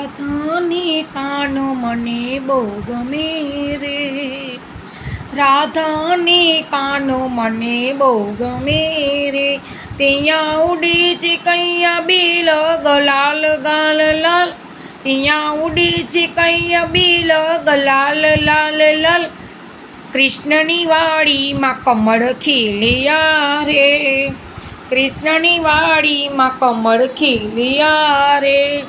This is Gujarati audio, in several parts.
રાધાને કાનો મને બહુ ગમે રે, રાધાને કાનો મને બહુ ગમે રે, ત્યાં ઉડે છે કૈયા બિલ ગલાલ ગાલ લાલ, ત્યાં ઉડે છે કૈયા બિલ ગલાલ લાલ લાલ, કૃષ્ણની વાડીમાં કમળ ખીલ્યા રે, કૃષ્ણની વાડીમાં કમળ ખીલ્યા રે,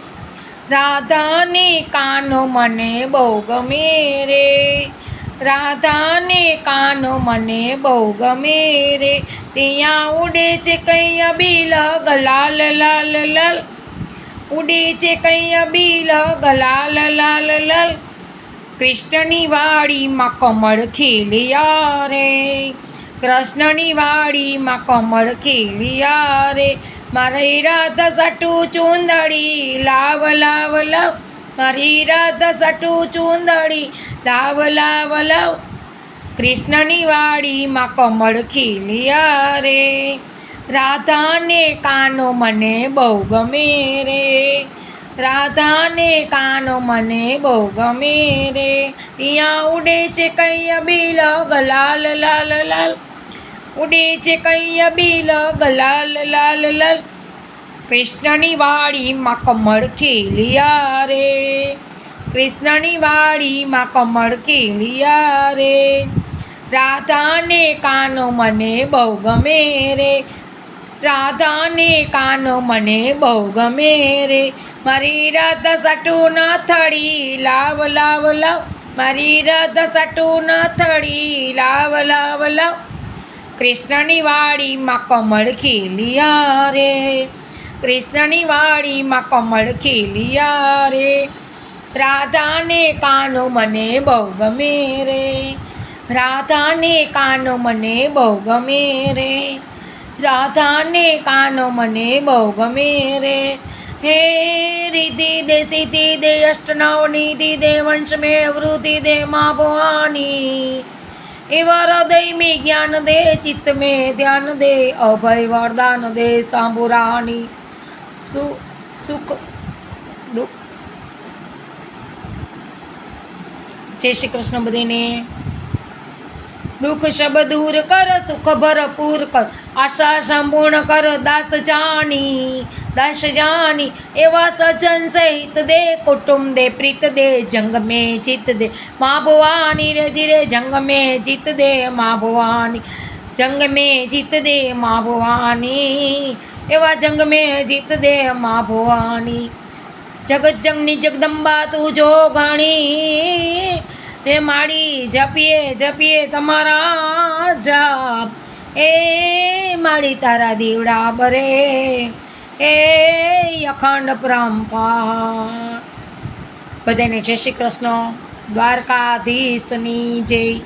રાધાને કાનો મને બહુ ગમે રે, રાધાને કાનો મને બહુ ગમે રે, ત્યાં ઉડે છે કૈયા બિલ ગલાલ લાલ લાલ, ઉડે છે કૈયા બિલ ગલાલ લાલ લાલ, કૃષ્ણની વાડીમાં કમળ ખીલ્યા રે, કૃષ્ણની વાડીમાં કમળ ખીલ્યા રે, મારી રાધા સટું ચૂંદડી લાવ લાવ લાવ, મારી રાધા સટું ચૂંદડી લાવ લાવ લાવ, કૃષ્ણની વાડીમાં કમળ ખીલ્યા રે, રાધાને કાનો મને બહુ ગમે રે, રાધાને કાનો મને બહુ ગમે રે, ત્યાં ઉડે છે કૈયા બિલ ગલાલ લાલ લાલ, ઉડે છે કૈયા બિલ ગલાલ લાલ લાલ, કૃષ્ણની વાડીમાં કમળ ખીલ્યા રે, કૃષ્ણની વાડીમાં કમળ ખીલ્યા રે, રાધાને કાનો મને બહુ ગમે રે, રાધાને કાનો મને બહુ ગમે રે, મારી રાધા સટું નાથડી લાવ લાવ લાવ, મારી રાધા સટું નાથડી લાવ લાવ લાવ, કૃષ્ણની વાડીમાં કમળ ખીલ્યા રે, કૃષ્ણની વાડીમાં કમળ ખીલ્યા રે, રાધાને કાનો મને બહુ ગમે રે, રાધાને કાનો મને બહુ ગમે રે, રાધાને કાનો મને બહુ ગમે રે, હે रिद्धि दे सिद्धि दे अष्टनव निधि दे वंश में वृद्धि दे माँ भवानी, एवा हृदय में ज्ञान दे चित्त में ध्यान दे, अभय वरदान दे सांबुरानी, सुख दुख। जय श्री कृष्ण बधाने। दुख सब दूर कर सुख भरपूर कर, आशा संपूर्ण कर दास जानी, एवा सज्जन सहित दे कुटुंब दे प्रीत दे, जंग में जीत दे माँ भवानी रे जिरे, जंग में जीत दे माँ भवानी, जंग में जीत दे माँ भवानी, एवा जंग में जीत दे माँ भवानी, जगत जंगनी जगदम्बा तू जो घणी रे माड़ी जपिए जपिए तमारा जाप, ए माड़ी तारा दीवड़ा बरे, ए अखंड परंपार। बधाने जय श्री कृष्ण। द्वारकाधीशनी जय।